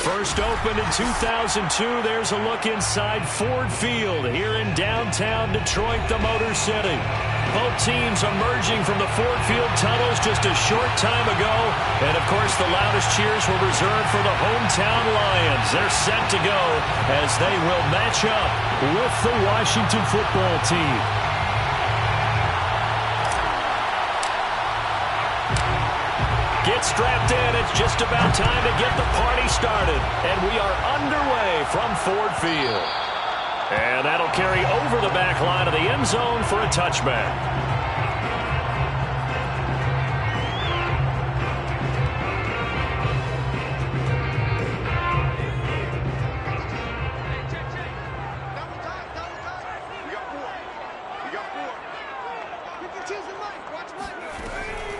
First opened in 2002, there's a look inside Ford Field here in downtown Detroit, the Motor City. Both teams emerging from the Ford Field tunnels just a short time ago. And, of course, the loudest cheers were reserved for the hometown Lions. They're set to go as they will match up with the Washington football team. Get strapped in. It's just about time to get the party started. And we are underway from Ford Field. And that'll carry over the back line of the end zone for a touchback.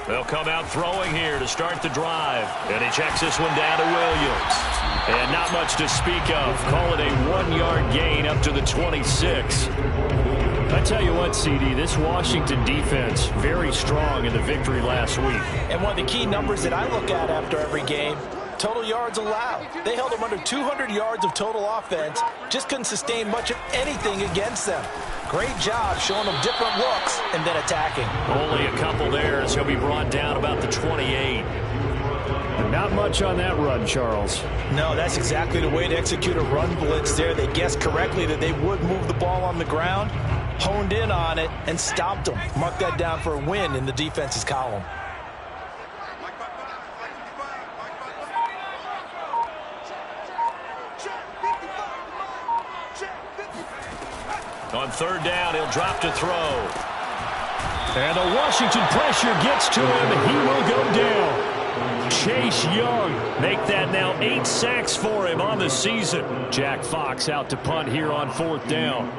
They'll come out throwing here to start the drive. And he checks this one down to Williams. And not much to speak of. Call it a 1-yard gain up to the 26. I tell you what, CD, this Washington defense, very strong in the victory last week. And one of the key numbers that I look at after every game, total yards allowed. They held them under 200 yards of total offense. Just couldn't sustain much of anything against them. Great job showing them different looks and then attacking. Only a couple there as he'll be brought down about the 28. Not much on that run, Charles. No, that's exactly the way to execute a run blitz there. They guessed correctly that they would move the ball on the ground, honed in on it, and stopped them. Mark that down for a win in the defense's column. On third down, he'll drop to throw. And the Washington pressure gets to him, and he will go down. Chase Young make that now 8 sacks for him on the season. Jack Fox out to punt here on fourth down.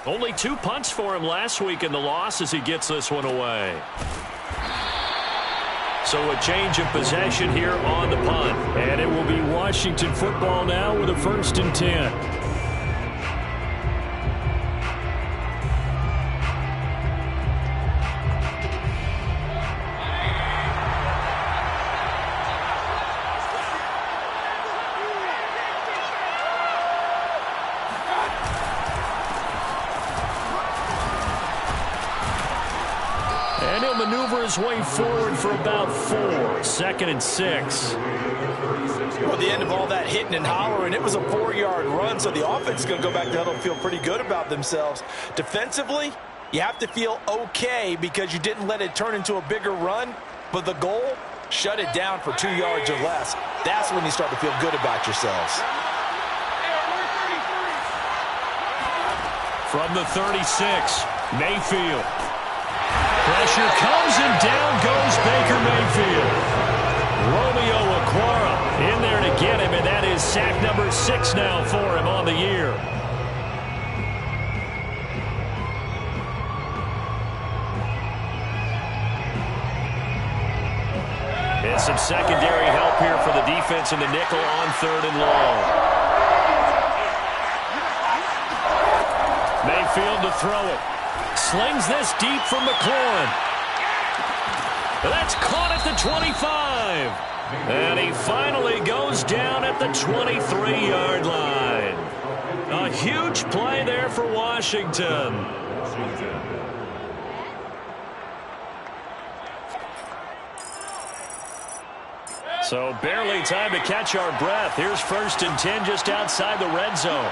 Only 2 punts for him last week in the loss as he gets this one away. So a change of possession here on the punt. And it will be Washington football now with a 1st and 10. And he'll maneuver his way forward for about 4. 2nd and 6. Well, the end of all that hitting and hollering, it was a 4-yard run, so the offense is going to go back to huddle and feel pretty good about themselves. Defensively, you have to feel okay because you didn't let it turn into a bigger run, but the goal, shut it down for 2 yards or less. That's when you start to feel good about yourselves. From the 36, Mayfield. Pressure comes and down goes Baker Mayfield. Romeo Okwara in there to get him, and that is sack number 6 now for him on the year. And some secondary help here for the defense in the nickel on 3rd and long. Mayfield to throw it. Slings this deep from McLaurin. That's caught at the 25. And he finally goes down at the 23-yard line. A huge play there for Washington. So barely time to catch our breath. Here's 1st and 10 just outside the red zone.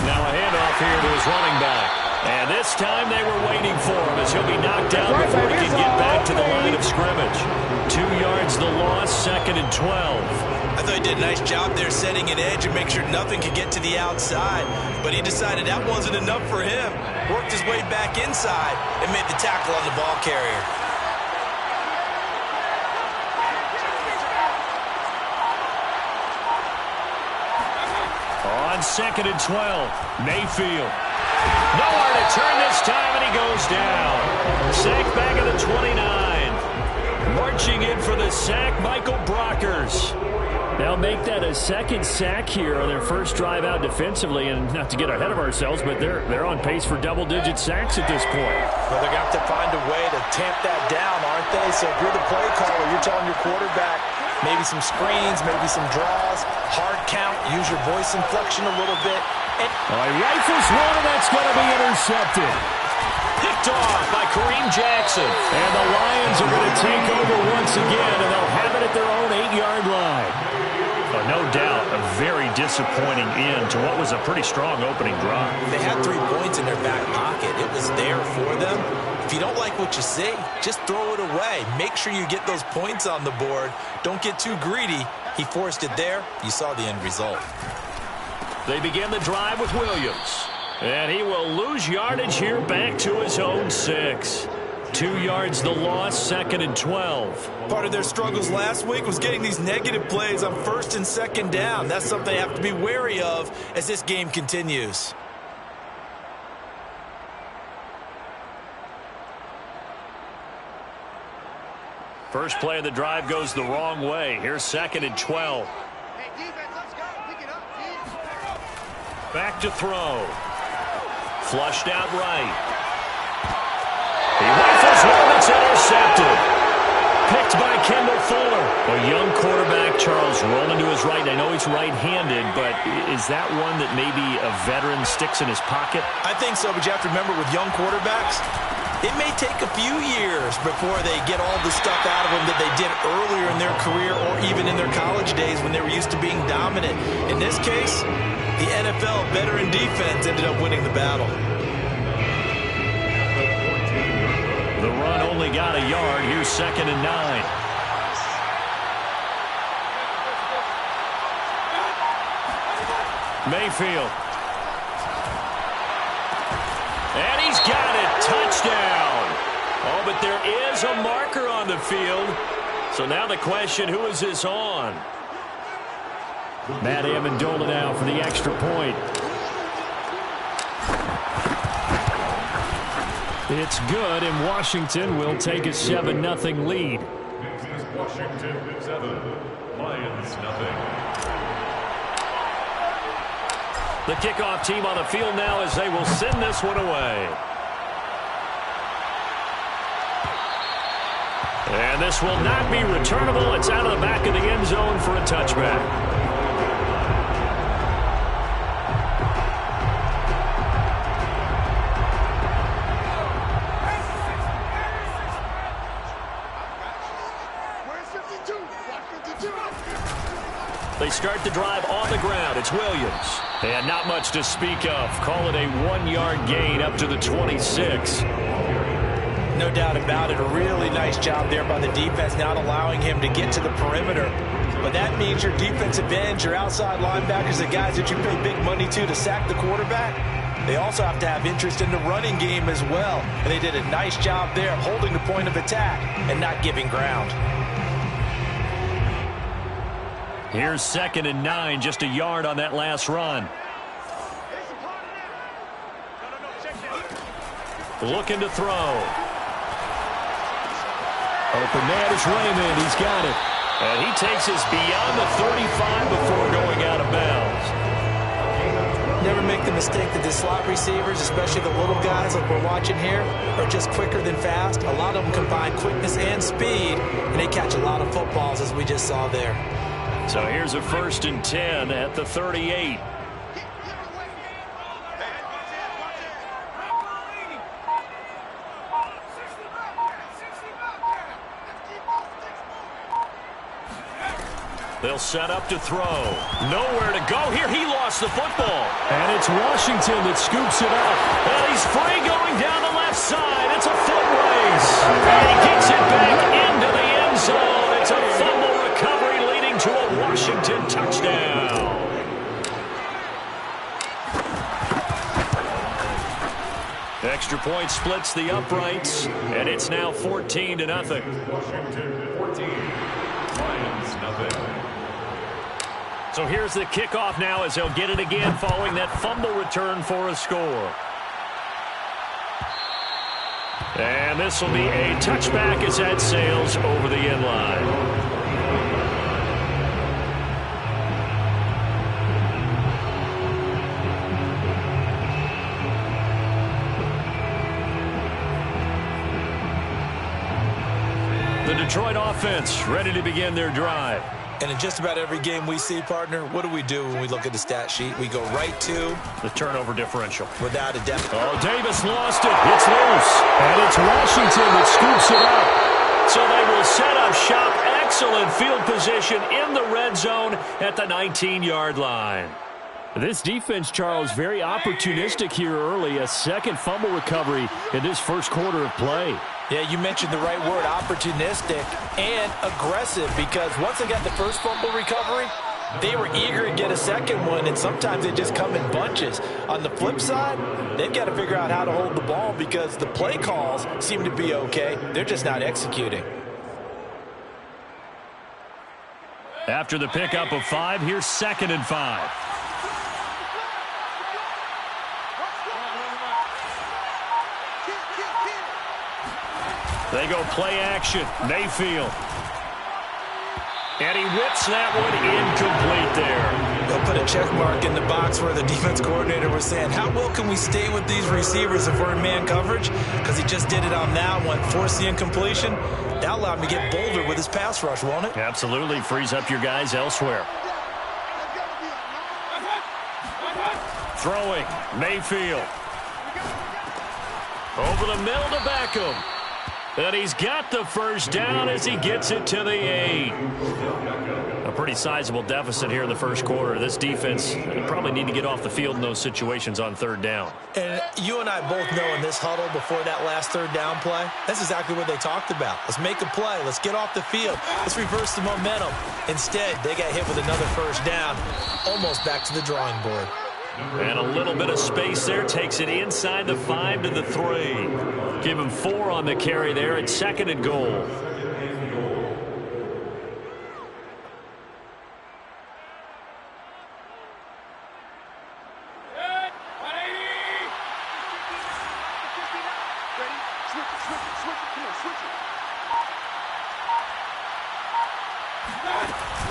Now a handoff here to his running back. And this time they were waiting for him as he'll be knocked down before he can get back to the line of scrimmage. 2 yards the loss, 2nd and 12. I thought he did a nice job there setting an edge and make sure nothing could get to the outside. But he decided that wasn't enough for him. Worked his way back inside and made the tackle on the ball carrier. On 2nd and 12, Mayfield. Nowhere to turn this time, and he goes down. Sacked back at the 29. Marching in for the sack, Michael Brockers. They'll make that a 2nd sack here on their first drive out defensively, and not to get ahead of ourselves, but they're on pace for double-digit sacks at this point. Well, they're going to have to find a way to tamp that down, aren't they? So if you're the play caller, you're telling your quarterback maybe some screens, maybe some draws, hard count, use your voice inflection a little bit. And he rifles one, and that's going to be intercepted. Picked off by Kareem Jackson. And the Lions are going to take over once again, and they'll have it at their own 8-yard line. No doubt a very disappointing end to what was a pretty strong opening drive. They had 3 points in their back pocket. It was there for them. If you don't like what you see, just throw it away. Make sure you get those points on the board. Don't get too greedy. He forced it there. You saw the end result. They begin the drive with Williams. And he will lose yardage here back to his own 6. 2 yards the loss, 2nd and 12. Part of their struggles last week was getting these negative plays on 1st and 2nd down. That's something they have to be wary of as this game continues. First play of the drive goes the wrong way. Here's 2nd and 12. Hey, defense, let's go. Pick it up, defense. Back to throw. Flushed out right. He rifles one that's intercepted. Picked by Kendall Fuller. A young quarterback, Charles, rolling to his right. I know he's right-handed, but is that one that maybe a veteran sticks in his pocket? I think so, but you have to remember with young quarterbacks, it may take a few years before they get all the stuff out of them that they did earlier in their career or even in their college days when they were used to being dominant. In this case, the NFL veteran defense ended up winning the battle. The run only got a yard. Here's 2nd and 9. Mayfield. And he's got it. Touchdown. Oh, but there is a marker on the field. So now the question, who is this on? Matt Amendola now for the extra point. It's good, and Washington will take a 7-0 lead. Washington 7, Lions nothing. The kickoff team on the field now as they will send this one away. And this will not be returnable. It's out of the back of the end zone for a touchback. They start the drive on the ground. It's Williams. And not much to speak of. Call it a 1-yard gain up to the 26. No doubt about it. A really nice job there by the defense, not allowing him to get to the perimeter. But that means your defensive ends, your outside linebackers, the guys that you pay big money to sack the quarterback, they also have to have interest in the running game as well. And they did a nice job there holding the point of attack and not giving ground. Here's 2nd and 9, just a yard on that last run. Looking to throw. Open man is Raymond. He's got it. And he takes us beyond the 35 before going out of bounds. Never make the mistake that the slot receivers, especially the little guys like we're watching here, are just quicker than fast. A lot of them combine quickness and speed, and they catch a lot of footballs, as we just saw there. So here's a 1st and 10 at the 38. They'll set up to throw. Nowhere to go here. He lost the football. And it's Washington that scoops it up. And he's free going down the left side. It's a foot race. And he gets it back into the end zone. It's a fumble recovery leading to a Washington touchdown. Extra point splits the uprights, and it's now 14-0. Washington 14, Lions nothing. So here's the kickoff now as they'll get it again following that fumble return for a score. And this will be a touchback as that sails over the end line. The Detroit offense ready to begin their drive. And in just about every game we see, partner, what do when we look at the stat sheet? We go right to the turnover differential. Without a doubt. Oh, Davis lost it. It's loose. And it's Washington that scoops it up. So they will set up shop. Excellent field position in the red zone at the 19-yard line. This defense, Charles, very opportunistic here early. A second fumble recovery in this first quarter of play. Yeah, you mentioned the right word, opportunistic and aggressive, because once they got the first fumble recovery, they were eager to get a second one, and sometimes they just come in bunches. On the flip side, they've got to figure out how to hold the ball because the play calls seem to be okay. They're just not executing. After the pickup of 5, here's 2nd and 5. They go play action. Mayfield. And he whips that one incomplete there. They'll put a check mark in the box where the defense coordinator was saying, how well can we stay with these receivers if we're in man coverage? Because he just did it on that one, forced the incompletion. That allowed him to get bolder with his pass rush, won't it? Absolutely. Frees up your guys elsewhere. Throwing. Mayfield. Over the middle to Beckham. And he's got the first down as he gets it to the 8. A pretty sizable deficit here in the first quarter. This defense probably need to get off the field in those situations on 3rd down. And you and I both know in this huddle before that last 3rd down play, that's exactly what they talked about. Let's make a play. Let's get off the field. Let's reverse the momentum. Instead, they got hit with another first down, almost back to the drawing board. And a little bit of space there. Takes it inside the 5 to the 3. Give him 4 on the carry there at 2nd and goal.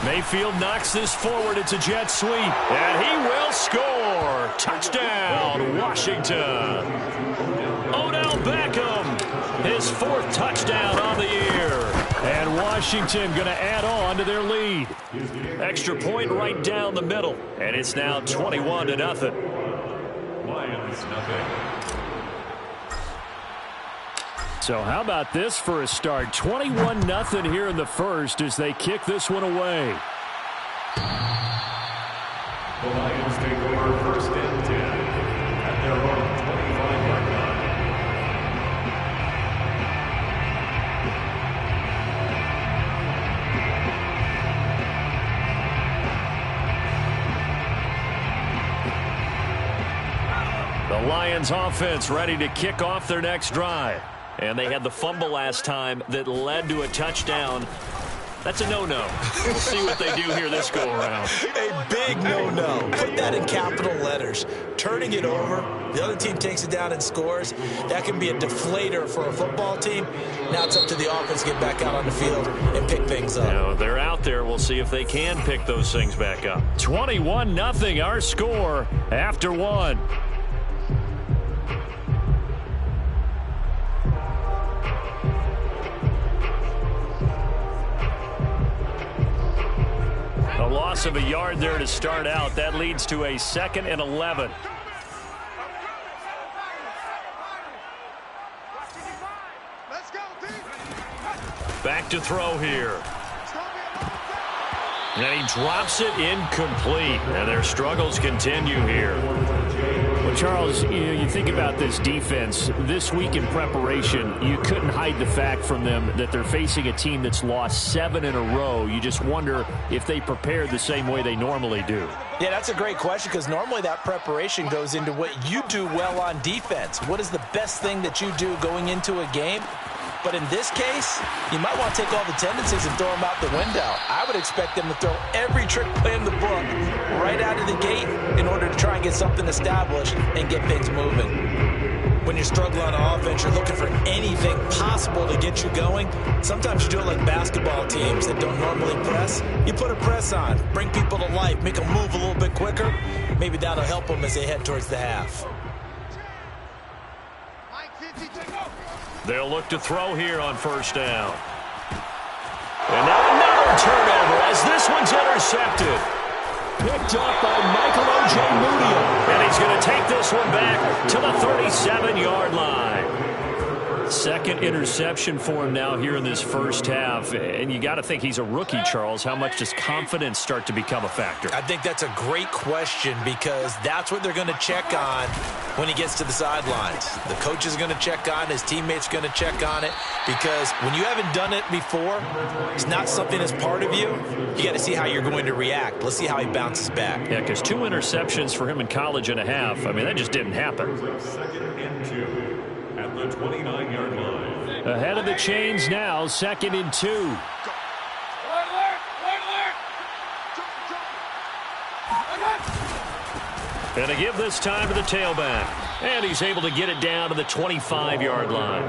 Mayfield knocks this forward. It's a jet sweep. And he will score. Touchdown, Washington. Odell Beckham, his 4th touchdown on the year. And Washington going to add on to their lead. Extra point right down the middle. And it's now 21-0. Lions nothing. So how about this for a start? 21-0 here in the first as they kick this one away. The Lions take over 1st and 10 at their own 25-yard line. The Lions offense ready to kick off their next drive. And they had the fumble last time that led to a touchdown. That's a no-no. We'll see what they do here this go-around. A big no-no. Put that in capital letters. Turning it over, the other team takes it down and scores. That can be a deflator for a football team. Now it's up to the offense to get back out on the field and pick things up. Now, they're out there. We'll see if they can pick those things back up. 21-0 our score after 1. A loss of a yard there to start out. That leads to a 2nd and 11. Back to throw here. And he drops it incomplete. And their struggles continue here. Well, Charles, you think about this defense. This week in preparation, you couldn't hide the fact from them that they're facing a team that's lost 7 in a row. You just wonder if they prepared the same way they normally do. Yeah, that's a great question because normally that preparation goes into what you do well on defense. What is the best thing that you do going into a game? But in this case, you might want to take all the tendencies and throw them out the window. I would expect them to throw every trick play in the book right out of the gate in order to try and get something established and get things moving. When you're struggling on offense, you're looking for anything possible to get you going. Sometimes you do it like basketball teams that don't normally press. You put a press on, bring people to life, make them move a little bit quicker. Maybe that'll help them as they head towards the half. They'll look to throw here on first down. And now another turnover as this one's intercepted. Picked up by Michael Ojemudia. And he's going to take this one back to the 37-yard line. Second interception for him now here in this first half. And you got to think he's a rookie, Charles. How much does confidence start to become a factor? I think that's a great question because that's what they're going to check on when he gets to the sidelines. The coach is going to check on it. His teammates are going to check on it because when you haven't done it before, it's not something that's part of you. You got to see how you're going to react. Let's see how he bounces back. Yeah, because 2 interceptions for him in college and a half. I mean, that just didn't happen. Second and 2 at the 29-yard line. Ahead of the chains now, 2nd and 2. And to give this time to the tailback. And he's able to get it down to the 25-yard line.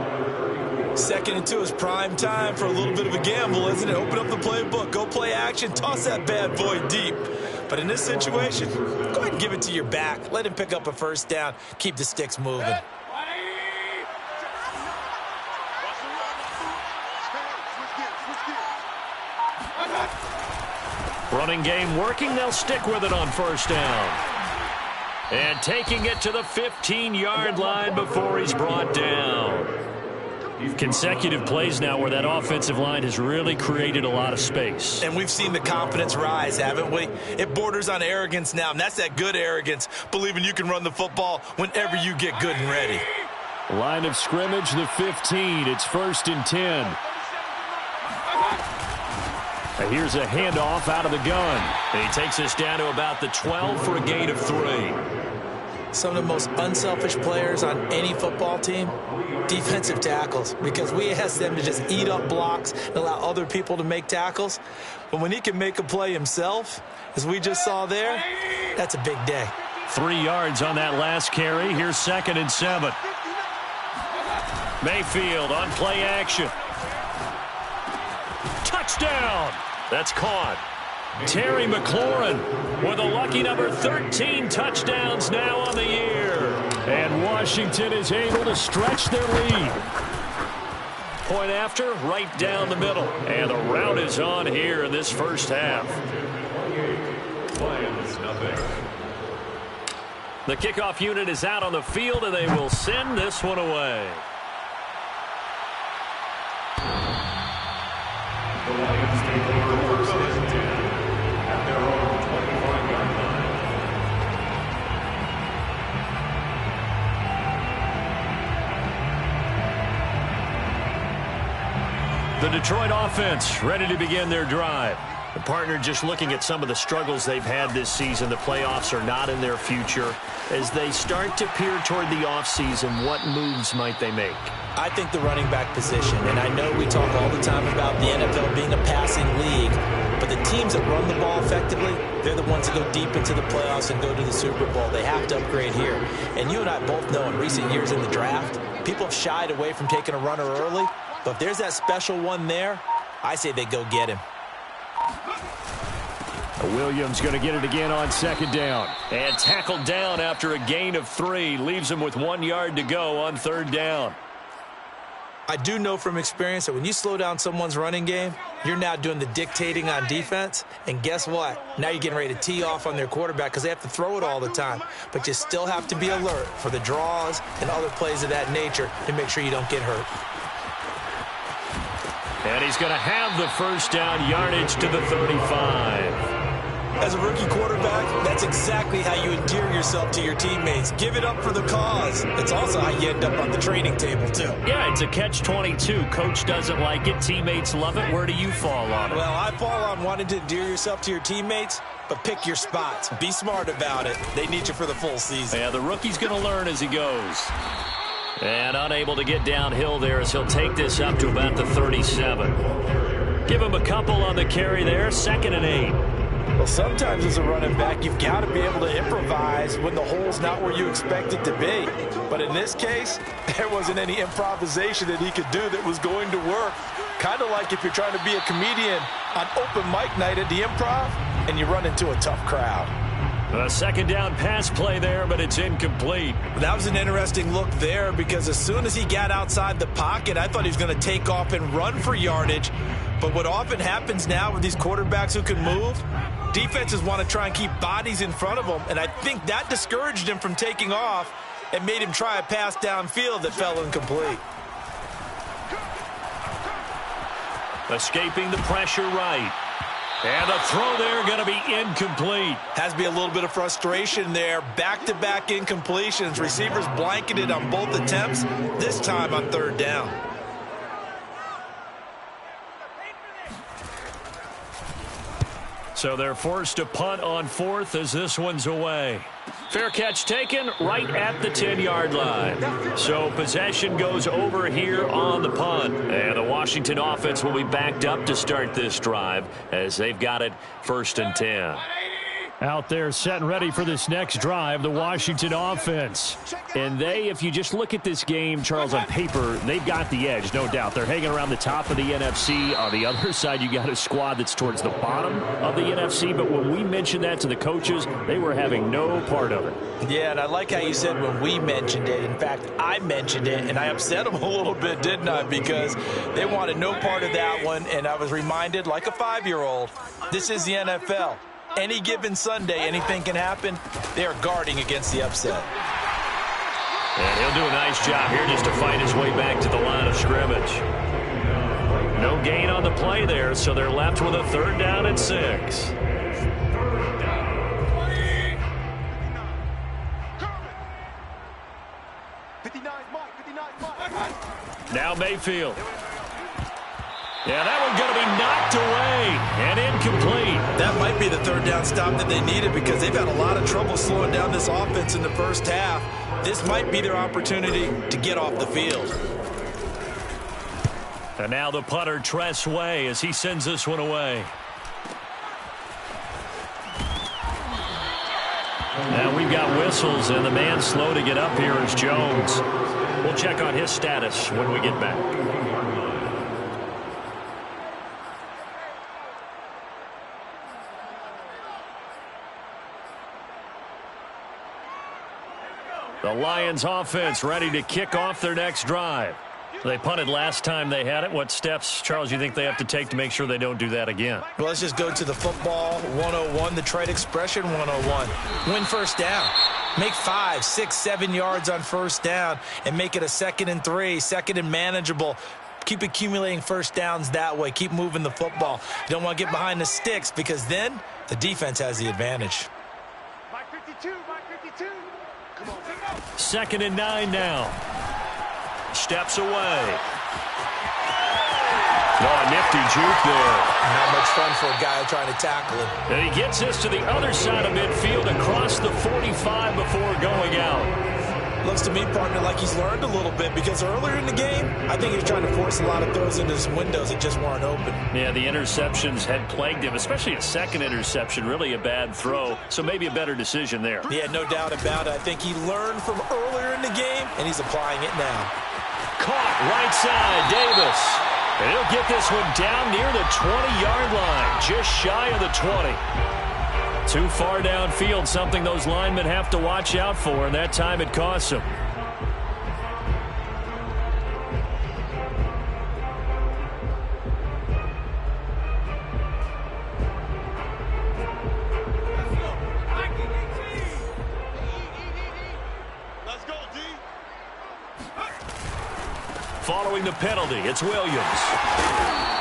2nd and 2 is prime time for a little bit of a gamble, isn't it? Open up the playbook, go play action, toss that bad boy deep. But in this situation, go ahead and give it to your back. Let him pick up a first down. Keep the sticks moving. Running game working. They'll stick with it on first down. And taking it to the 15-yard line before he's brought down. Consecutive plays now where that offensive line has really created a lot of space. And we've seen the confidence rise, haven't we? It borders on arrogance now, and that's that good arrogance, believing you can run the football whenever you get good and ready. Line of scrimmage, the 15. It's 1st and 10. And here's a handoff out of the gun. And he takes us down to about the 12 for a gain of 3. Some of the most unselfish players on any football team, defensive tackles, because we ask them to just eat up blocks and allow other people to make tackles. But when he can make a play himself, as we just saw there, that's a big day. 3 yards on that last carry. Here's 2nd and 7. Mayfield on play action. Touchdown! That's caught. Terry McLaurin with a lucky number 13 touchdowns now on the year. And Washington is able to stretch their lead. Point after, right down the middle. And the rout is on here in this first half. The kickoff unit is out on the field, and they will send this one away. The Lions take over first and 10 at their own 25-yard line. The Detroit offense ready to begin their drive. The partner just looking at some of the struggles they've had this season. The playoffs are not in their future. As they start to peer toward the offseason, what moves might they make? I think the running back position, and I know we talk all the time about the NFL being a passing league, but the teams that run the ball effectively, they're the ones that go deep into the playoffs and go to the Super Bowl. They have to upgrade here. And you and I both know in recent years in the draft, people have shied away from taking a runner early, but if there's that special one there, I say they go get him. Williams going to get it again on 2nd down. And tackled down after a gain of 3. Leaves him with 1 yard to go on 3rd down. I do know from experience that when you slow down someone's running game, you're now doing the dictating on defense. And guess what? Now you're getting ready to tee off on their quarterback because they have to throw it all the time. But you still have to be alert for the draws and other plays of that nature to make sure you don't get hurt. And he's going to have the first down, yardage to the 35. As a rookie quarterback, that's exactly how you endear yourself to your teammates. Give it up for the cause. It's also how you end up on the training table, too. Yeah, it's a catch-22. Coach doesn't like it. Teammates love it. Where do you fall on it? Well, I fall on wanting to endear yourself to your teammates, but pick your spots. Be smart about it. They need you for the full season. Yeah, the rookie's going to learn as he goes. And unable to get downhill there as he'll take this up to about the 37. Give him a couple on the carry there. 2nd and 8. Well, sometimes as a running back, you've got to be able to improvise when the hole's not where you expect it to be. But in this case, there wasn't any improvisation that he could do that was going to work. Kind of like if you're trying to be a comedian on open mic night at the Improv and you run into a tough crowd. A 2nd down pass play there, but it's incomplete. That was an interesting look there because as soon as he got outside the pocket, I thought he was going to take off and run for yardage. But what often happens now with these quarterbacks who can move, defenses want to try and keep bodies in front of them, and I think that discouraged him from taking off and made him try a pass downfield that fell incomplete. Escaping the pressure right. And the throw there going to be incomplete. Has to be a little bit of frustration there. Back-to-back incompletions. Receivers blanketed on both attempts, this time on 3rd down. So they're forced to punt on 4th as this one's away. Fair catch taken right at the 10-yard line. So possession goes over here on the punt. And the Washington offense will be backed up to start this drive as they've got it 1st and 10. Out there set and ready for this next drive, the Washington offense. And they, if you just look at this game, Charles, on paper, they've got the edge, no doubt. They're hanging around the top of the NFC. On the other side, you got a squad that's towards the bottom of the NFC. But when we mentioned that to the coaches, they were having no part of it. Yeah, and I like how you said when we mentioned it. In fact, I mentioned it, and I upset them a little bit, didn't I? Because they wanted no part of that one, and I was reminded, like a 5-year-old, this is the NFL. Any given Sunday, anything can happen. They are guarding against the upset. And he'll do a nice job here just to fight his way back to the line of scrimmage. No gain on the play there, so they're left with a 3rd down and 6. Now Mayfield. Yeah, that one's going to be knocked away and incomplete. That might be the 3rd down stop that they needed because they've had a lot of trouble slowing down this offense in the first half. This might be their opportunity to get off the field. And now the punter, Tress Way, as he sends this one away. Now we've got whistles, and the man slow to get up here is Jones. We'll check on his status when we get back. The Lions offense ready to kick off their next drive. They punted last time they had it. What steps, Charles, you think they have to take to make sure they don't do that again? Well, let's just go to the football 101, the trade expression 101. Win first down. Make 5, 6, 7 yards on first down and make it a 2nd and 3, 2nd and manageable. Keep accumulating first downs that way. Keep moving the football. You don't want to get behind the sticks because then the defense has the advantage. 2nd and 9 now. Steps away. Oh, a nifty juke there. Not much fun for a guy trying to tackle him. And he gets this to the other side of midfield across the 45 before going out. Looks to me, partner, like he's learned a little bit because earlier in the game, I think he was trying to force a lot of throws into some windows that just weren't open. Yeah, the interceptions had plagued him, especially a second interception, really a bad throw. So maybe a better decision there. Yeah, no doubt about it. I think he learned from earlier in the game, and he's applying it now. Caught right side, Davis. And he'll get this one down near the 20-yard line, just shy of the 20. Too far downfield, something those linemen have to watch out for, and that time it costs them. Following the penalty, it's Williams.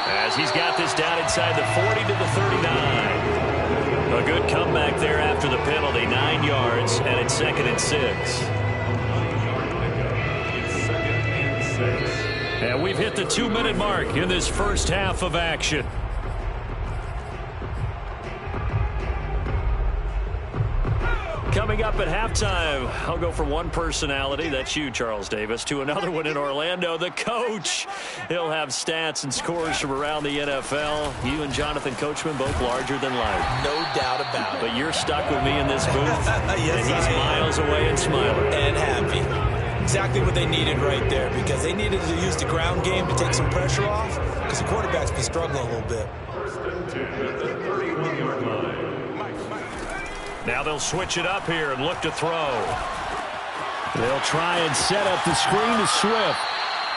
as he's got this down inside the 40 to the 39. A good comeback there after the penalty, 9 yards, and it's 2nd and 6. And we've hit the 2-minute mark in this first half of action. Coming up at halftime, I'll go from one personality, that's you, Charles Davis, to another one in Orlando, the coach. He'll have stats and scores from around the NFL. You and Jonathan Coachman, both larger than life. No doubt about it. But you're stuck with me in this booth, yes, and he's miles away and smiling. And happy. Exactly what they needed right there, because they needed to use the ground game to take some pressure off, because the quarterback's been struggling a little bit. Now they'll switch it up here and look to throw. They'll try and set up the screen to Swift.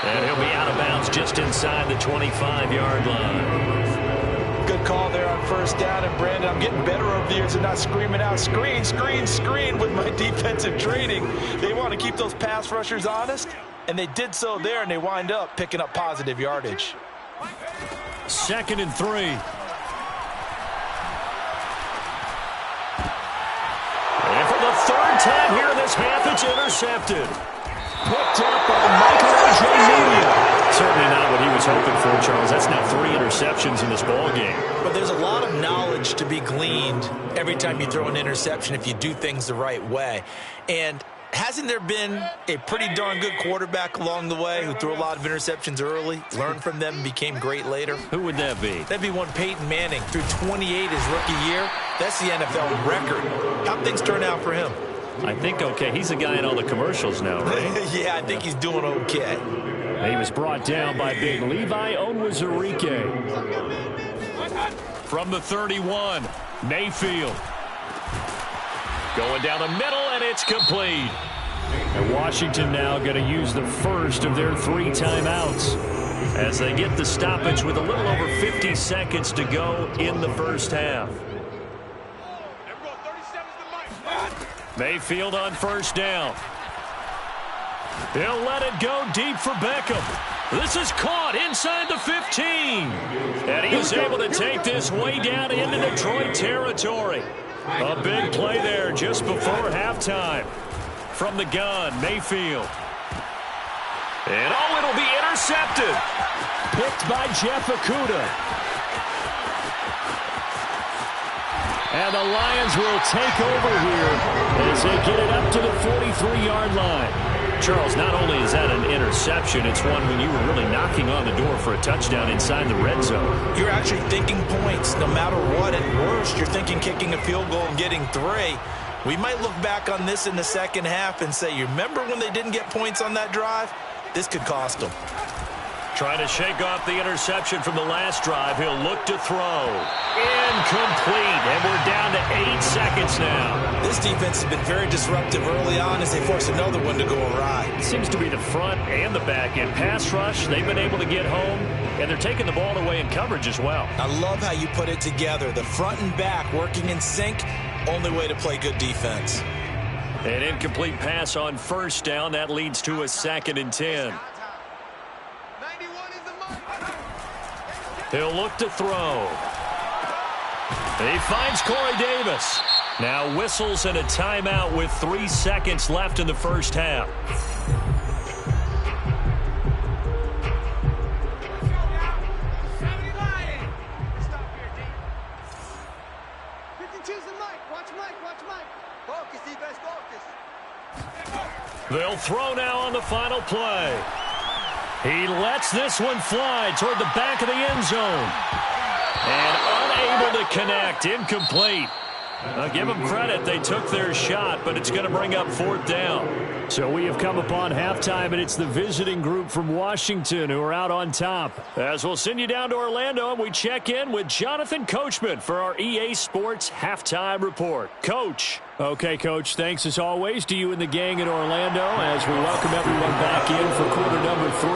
And he'll be out of bounds just inside the 25-yard line. Good call there on first down. And, Brandon, I'm getting better over the years and not screaming out, screen, screen, screen with my defensive training. They want to keep those pass rushers honest, and they did so there, and they wind up picking up positive yardage. 2nd and 3. And for the 3rd time here in this half, it's intercepted. Picked up by Michael. Certainly not what he was hoping for, Charles. That's now 3 interceptions in this ball game. But there's a lot of knowledge to be gleaned every time you throw an interception if you do things the right way. And hasn't there been a pretty darn good quarterback along the way who threw a lot of interceptions early, learned from them, and became great later? Who would that be? That'd be one Peyton Manning. Threw 28 his rookie year. That's the NFL record. How'd things turn out for him? I think okay. He's the guy in all the commercials now, right? Yeah, I think he's doing okay. He was brought down by big Levi Onwuzurike. From the 31, Mayfield. Going down the middle, and it's complete. And Washington now going to use the first of their 3 timeouts as they get the stoppage with a little over 50 seconds to go in the first half. Mayfield on first down. He'll let it go deep for Beckham. This is caught inside the 15. And he is able to take this way down into Detroit territory. A big play there just before halftime. From the gun, Mayfield. And it'll be intercepted. Picked by Jeff Okudah. And the Lions will take over here as they get it up to the 43-yard line. Charles, not only is that an interception, it's one when you were really knocking on the door for a touchdown inside the red zone. You're actually thinking points. No matter what, at worst, you're thinking kicking a field goal and getting 3. We might look back on this in the second half and say, you remember when they didn't get points on that drive? This could cost them. Trying to shake off the interception from the last drive. He'll look to throw. Incomplete. And we're down to 8 seconds now. This defense has been very disruptive early on as they force another one to go awry. It seems to be the front and the back end. Pass rush, they've been able to get home, and they're taking the ball away in coverage as well. I love how you put it together. The front and back working in sync, only way to play good defense. An incomplete pass on first down. That leads to a 2nd and 10. He'll look to throw. He finds Corey Davis. Now whistles and a timeout with 3 seconds left in the first half. They'll throw now on the final play. He lets this one fly toward the back of the end zone. And unable to connect. Incomplete. I'll give them credit. They took their shot, but it's going to bring up 4th down. So we have come upon halftime, and it's the visiting group from Washington who are out on top. As we'll send you down to Orlando, and we check in with Jonathan Coachman for our EA Sports Halftime Report. Coach. Okay, Coach, thanks as always to you and the gang in Orlando as we welcome everyone back in for quarter number 3.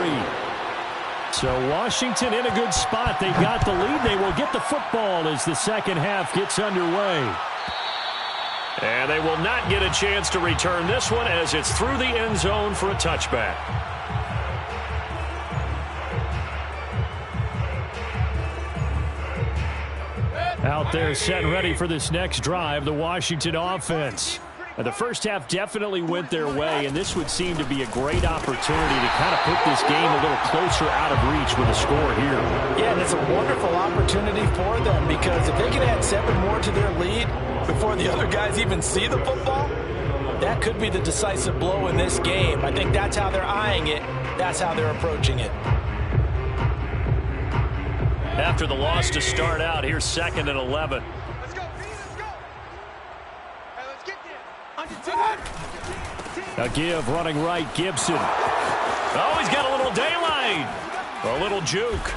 So Washington in a good spot. They got the lead. They will get the football as the second half gets underway. And they will not get a chance to return this one as it's through the end zone for a touchback. there set and ready for this next drive, the Washington offense. The first half definitely went their way, and this would seem to be a great opportunity to kind of put this game a little closer out of reach with a score here. Yeah, and it's a wonderful opportunity for them because if they can add 7 more to their lead before the other guys even see the football, that could be the decisive blow in this game. I think that's how they're eyeing it. That's how they're approaching it. After the loss to start out, here's 2nd and 11. Let's go, Pete, let's go. Hey, let's get there. A give running right, Gibson. Oh, he's got a little daylight. A little juke.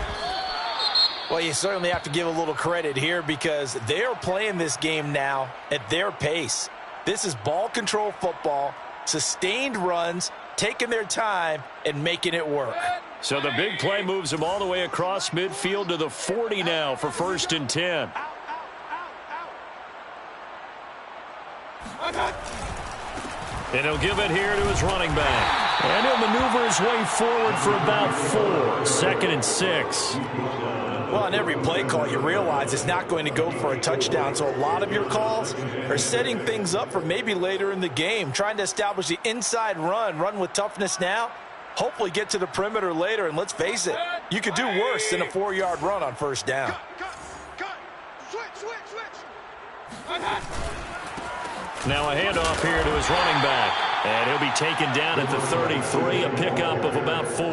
Well, you certainly have to give a little credit here because they're playing this game now at their pace. This is ball control football, sustained runs, taking their time, and making it work. So the big play moves him all the way across midfield to the 40 now for 1st and 10. And he'll give it here to his running back. And he'll maneuver his way forward for about 4. 2nd and 6. Well, on every play call, you realize it's not going to go for a touchdown. So a lot of your calls are setting things up for maybe later in the game, trying to establish the inside run with toughness now, hopefully get to the perimeter later. And let's face it, you could do worse than a 4-yard run on 1st down. Cut. Switch. Now a handoff here to his running back. And he'll be taken down at the 33, a pickup of about 4.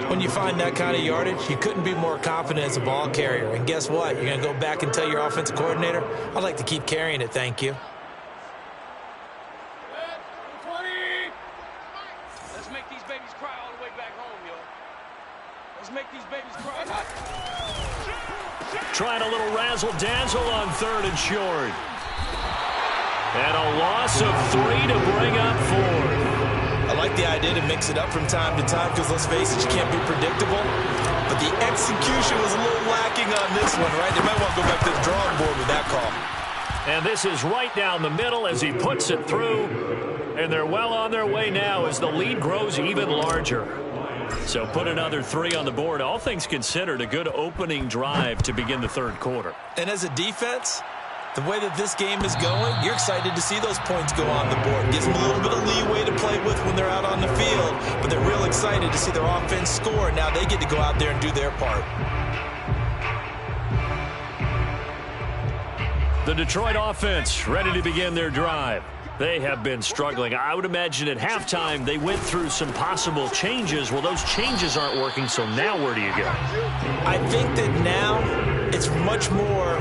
When you find that kind of yardage, you couldn't be more confident as a ball carrier. And guess what? You're going to go back and tell your offensive coordinator, I'd like to keep carrying it, thank you. Let's make these babies cry all the way back home, yo. Let's make these babies cry. Trying a little razzle-dazzle on 3rd and short. And a loss of 3 to bring up 4th. I like the idea to mix it up from time to time because, let's face it, you can't be predictable. But the execution was a little lacking on this one, right? They might want to go back to the drawing board with that call. And this is right down the middle as he puts it through. And they're well on their way now as the lead grows even larger. So put another 3 on the board. All things considered, a good opening drive to begin the 3rd quarter. And as a defense, the way that this game is going, you're excited to see those points go on the board. Gives them a little bit of leeway to play with when they're out on the field, but they're real excited to see their offense score. Now they get to go out there and do their part. The Detroit offense ready to begin their drive. They have been struggling. I would imagine at halftime they went through some possible changes. Well, those changes aren't working, so now where do you go? I think that now it's much more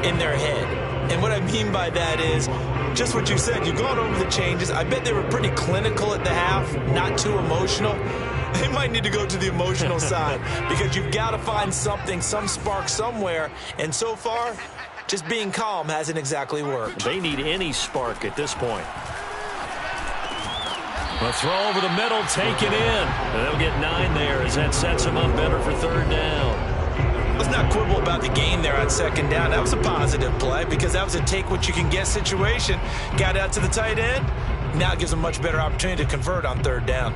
in their head. And what I mean by that is just what you said. You've gone over the changes. I bet they were pretty clinical at the half, not too emotional. They might need to go to the emotional side because you've got to find something, some spark somewhere. And so far, just being calm hasn't exactly worked. They need any spark at this point. A throw over the middle, taken in. And they'll get 9 there as that sets them up better for 3rd down. Let's not quibble about the gain there on 2nd down. That was a positive play because that was a take-what-you-can-get situation. Got out to the tight end. Now it gives them a much better opportunity to convert on 3rd down.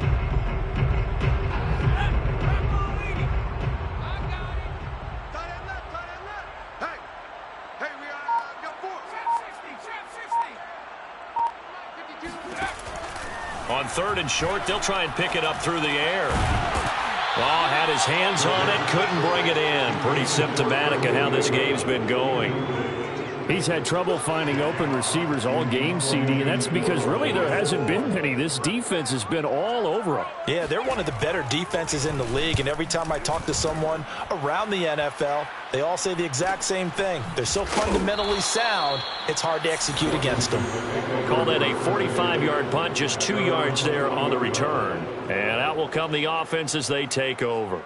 On 3rd and short, they'll try and pick it up through the air. Oh, had his hands on it, couldn't bring it in. Pretty symptomatic of how this game's been going. He's had trouble finding open receivers all game, CD, and that's because really there hasn't been many. This defense has been all over him. Yeah, they're one of the better defenses in the league, and every time I talk to someone around the NFL, they all say the exact same thing. They're so fundamentally sound, it's hard to execute against them. Call that a 45-yard punt, just 2 yards there on the return. And out will come the offense as they take over.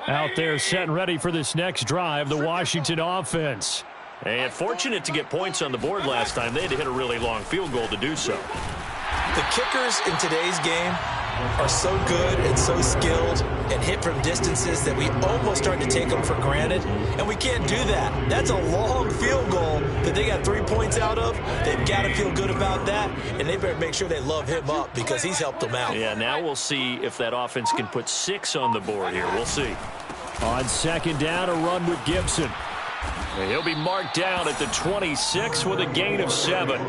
Out there set and ready for this next drive, the Washington offense. And fortunate to get points on the board last time. They had to hit a really long field goal to do so. The kickers in today's game are so good and so skilled and hit from distances that we almost start to take them for granted, and we can't do that. That's a long field goal that they got 3 points out of. They've got to feel good about that, and they better make sure they love him up because he's helped them out. Yeah, now we'll see if that offense can put 6 on the board here. We'll see. On 2nd down, a run with Gibson. And he'll be marked down at the 26 with a gain of 7.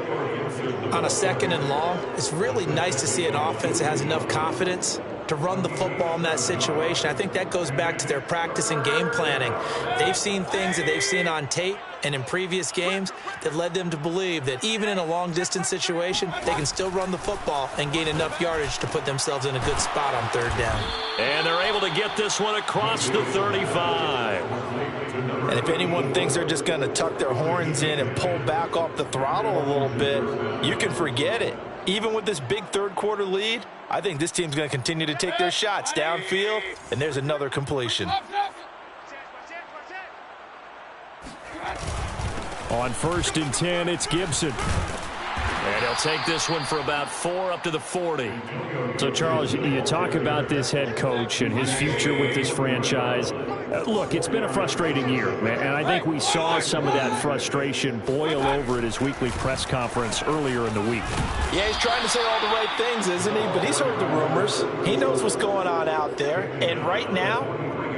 On a 2nd and long, it's really nice to see an offense that has enough confidence to run the football in that situation. I think that goes back to their practice and game planning. They've seen things that they've seen on tape and in previous games that led them to believe that even in a long-distance situation, they can still run the football and gain enough yardage to put themselves in a good spot on 3rd down. And they're able to get this one across the 35. And if anyone thinks they're just going to tuck their horns in and pull back off the throttle a little bit, you can forget it. Even with this big 3rd quarter lead, I think this team's going to continue to take their shots downfield, and there's another completion. On 1st and 10, it's Gibson. And he'll take this one for about 4 up to the 40. So, Charles, you talk about this head coach and his future with this franchise. Look, it's been a frustrating year, man, and I think we saw some of that frustration boil over at his weekly press conference earlier in the week. Yeah, he's trying to say all the right things, isn't he? But he's heard the rumors. He knows what's going on out there. And right now,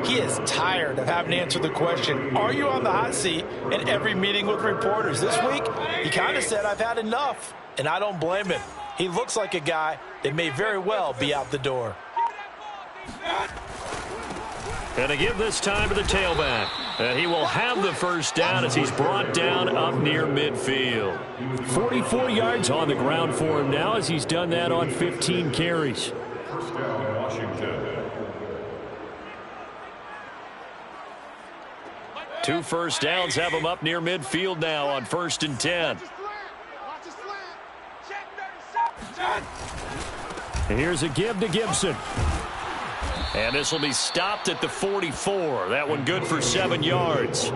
he is tired of having to answer the question, are you on the hot seat, in every meeting with reporters. This week, he kind of said, I've had enough, and I don't blame him. He looks like a guy that may very well be out the door. And to give this time to the tailback. And he will have the 1st down as he's brought down up near midfield. 44 yards on the ground for him now as he's done that on 15 carries. Washington. 2 1st downs have him up near midfield now on 1st and 10. And here's a give to Gibson. And this will be stopped at the 44. That one good for 7 yards.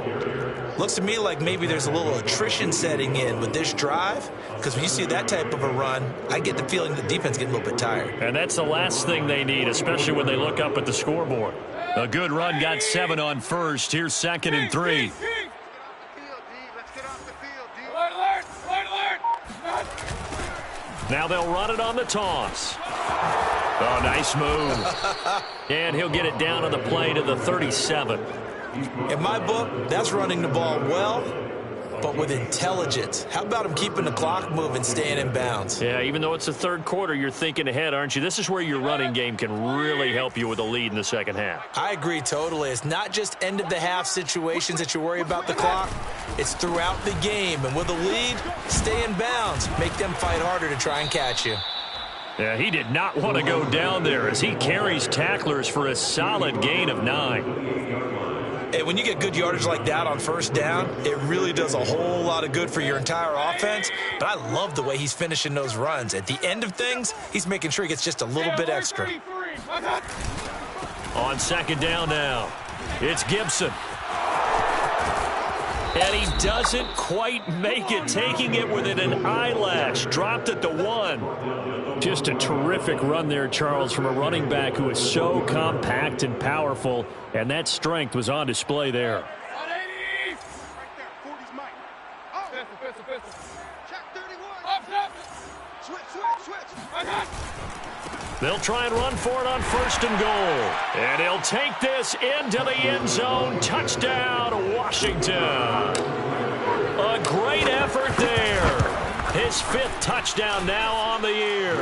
Looks to me like maybe there's a little attrition setting in with this drive, because when you see that type of a run, I get the feeling the defense getting a little bit tired. And that's the last thing they need, especially when they look up at the scoreboard. A good run got 7 on 1st. Here's 2nd and 3. Now they'll run it on the toss. Oh, nice move. And he'll get it down on the play to the 37. In my book, that's running the ball well, but with intelligence. How about him keeping the clock moving, staying in bounds? Yeah, even though it's the 3rd quarter, you're thinking ahead, aren't you? This is where your running game can really help you with a lead in the 2nd half. I agree totally. It's not just end-of-the-half situations that you worry about the clock. It's throughout the game. And with a lead, stay in bounds. Make them fight harder to try and catch you. Yeah, he did not want to go down there as he carries tacklers for a solid gain of 9. And when you get good yardage like that on 1st down, it really does a whole lot of good for your entire offense. But I love the way he's finishing those runs. At the end of things, he's making sure he gets just a little bit extra. On 2nd down now, it's Gibson. And he doesn't quite make it, taking it within an eyelash. Dropped at the 1. Just a terrific run there, Charles, from a running back who is so compact and powerful, and that strength was on display there. They'll try and run for it on 1st and goal. And he'll take this into the end zone. Touchdown, Washington. A great effort there. His 5th touchdown now on the year.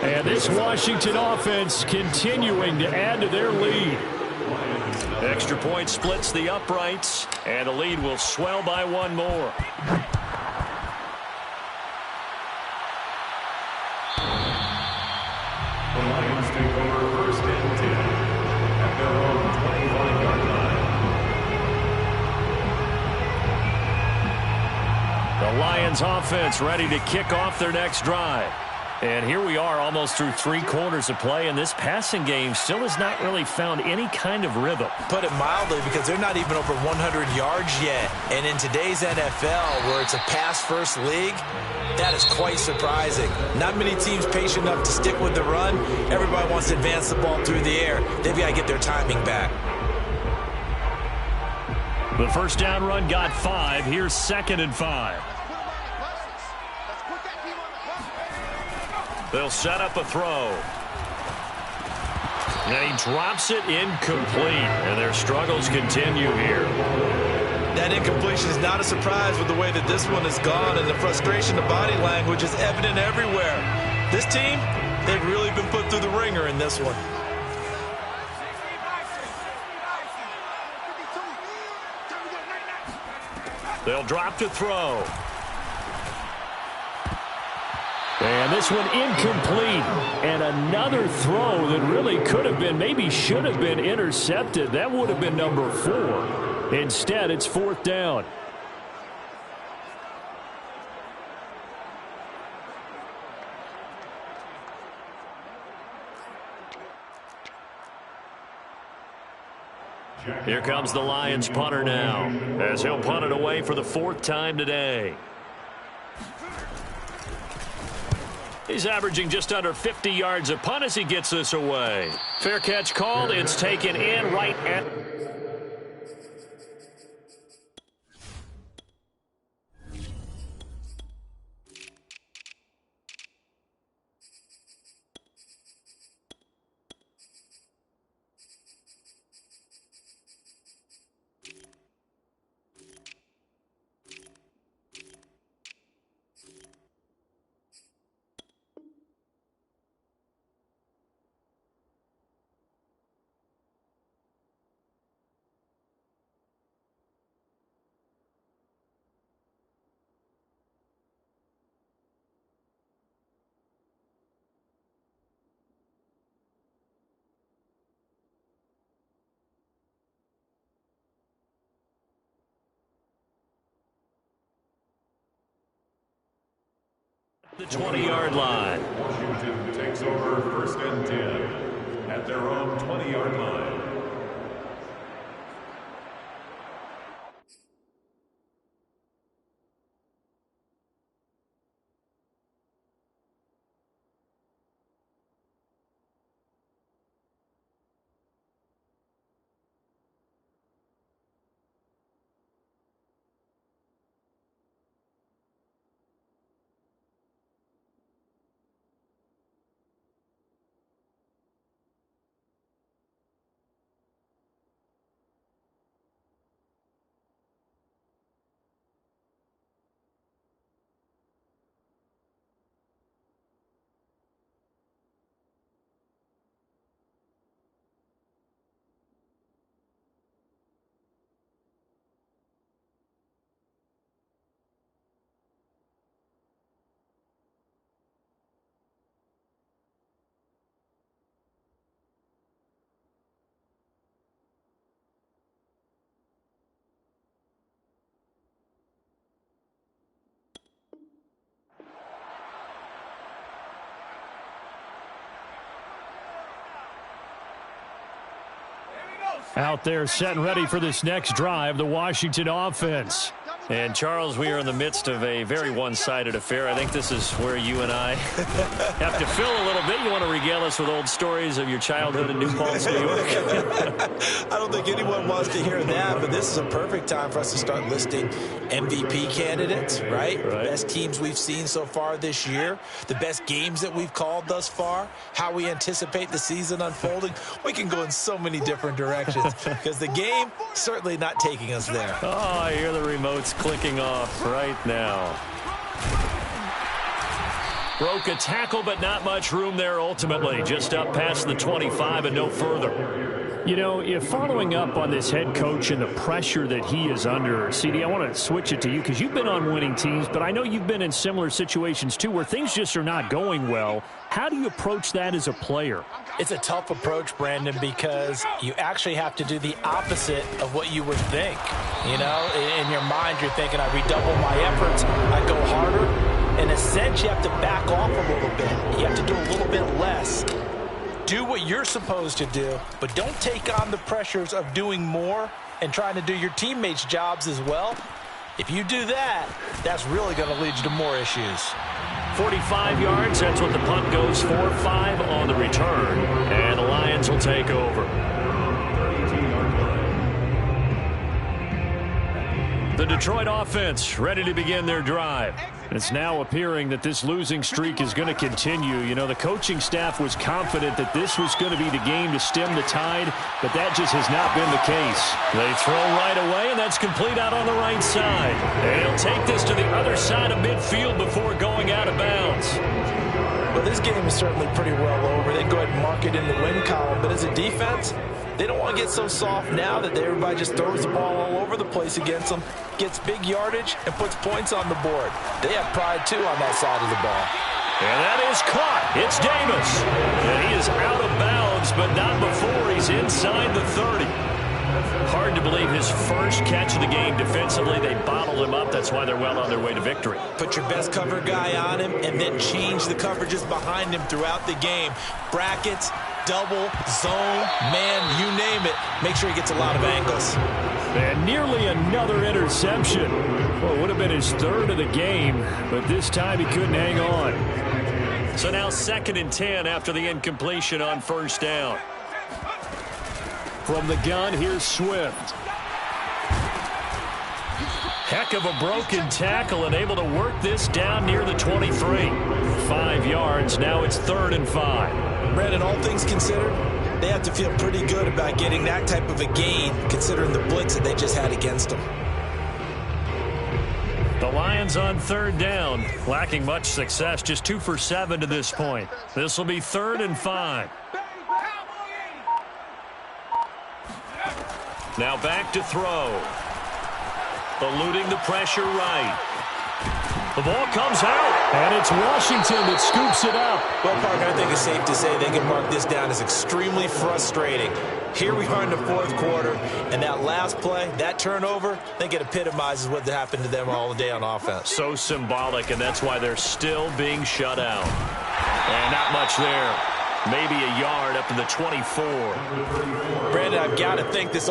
And this Washington offense continuing to add to their lead. Extra point splits the uprights, and the lead will swell by 1 more. The Lions take over 1st and 10 at their own 25-yard line. The Lions offense ready to kick off their next drive. And here we are almost through 3 quarters of play, and this passing game still has not really found any kind of rhythm. Put it mildly, because they're not even over 100 yards yet. And in today's NFL, where it's a pass-first league, that is quite surprising. Not many teams patient enough to stick with the run. Everybody wants to advance the ball through the air. They've got to get their timing back. The 1st down run got 5. Here's 2nd and 5. They'll set up a throw. And he drops it incomplete. And their struggles continue here. That incompletion is not a surprise with the way that this one has gone, and the frustration, the body language is evident everywhere. This team, they've really been put through the ringer in this one. They'll drop to throw. And this one incomplete. And another throw that really could have been, maybe should have been intercepted. That would have been number 4. Instead, it's 4th down. Here comes the Lions punter now, as he'll punt it away for the 4th time today. He's averaging just under 50 yards a punt as he gets this away. Fair catch called. It's taken in right at... the 20-yard line. Washington takes over 1st and 10 at their own 20-yard line. Out there set and ready for this next drive, the Washington offense. And, Charles, we are in the midst of a very one-sided affair. I think this is where you and I have to fill a little bit. You want to regale us with old stories of your childhood in New Paltz, New York? I don't think anyone wants to hear that, but this is a perfect time for us to start listing MVP candidates, right? The best teams we've seen so far this year, the best games that we've called thus far, how we anticipate the season unfolding. We can go in so many different directions because the game certainly not taking us there. Oh, I hear the remotes clicking off right now. Broke a tackle, but not much room there ultimately. Just up past the 25 and no further. You know, if following up on this head coach and the pressure that he is under, CD, I want to switch it to you because you've been on winning teams, but I know you've been in similar situations too where things just are not going well. How do you approach that as a player? It's a tough approach, Brandon, because you actually have to do the opposite of what you would think. You know, in your mind, you're thinking, I redouble my efforts, I go harder. In a sense, you have to back off a little bit. You have to do a little bit less. Do what you're supposed to do, but don't take on the pressures of doing more and trying to do your teammates' jobs as well. If you do that, that's really going to lead you to more issues. 45 yards, that's what the punt goes for. 5 on the return, and the Lions will take over. The Detroit offense ready to begin their drive. It's now appearing that this losing streak is going to continue. You know, the coaching staff was confident that this was going to be the game to stem the tide, but that just has not been the case. They throw right away, and that's complete out on the right side. And he'll take this to the other side of midfield before going out of bounds. Well, this game is certainly pretty well over. They go ahead and mark it in the win column, but as a defense, they don't want to get so soft now that everybody just throws the ball all over the place against them, gets big yardage, and puts points on the board. They have pride, too, on that side of the ball. And that is caught. It's Davis. And he is out of bounds, but not before he's inside the 30. Hard to believe his first catch of the game defensively. They bottled him up. That's why they're well on their way to victory. Put your best cover guy on him and then change the coverages behind him throughout the game. Brackets, double, zone, man, you name it. Make sure he gets a lot of angles. And nearly another interception. Well, it would have been his third of the game, but this time he couldn't hang on. So now 2nd and 10 after the incompletion on first down. From the gun, here's Swift. Heck of a broken tackle and able to work this down near the 23. 5 yards. Now it's 3rd and 5. Brandon, all things considered, they have to feel pretty good about getting that type of a gain considering the blitz that they just had against them. The Lions on 3rd down, lacking much success, just 2 for 7 to this point. This will be 3rd and 5. Now back to throw. Eluding the pressure right. The ball comes out, and it's Washington that scoops it up. Well, partner, I think it's safe to say they can mark this down as extremely frustrating. Here we are in the 4th quarter, and that last play, that turnover, I think it epitomizes what happened to them all day on offense. So symbolic, and that's why they're still being shut out. And not much there. Maybe a yard up to the 24. Brandon, I've got to think this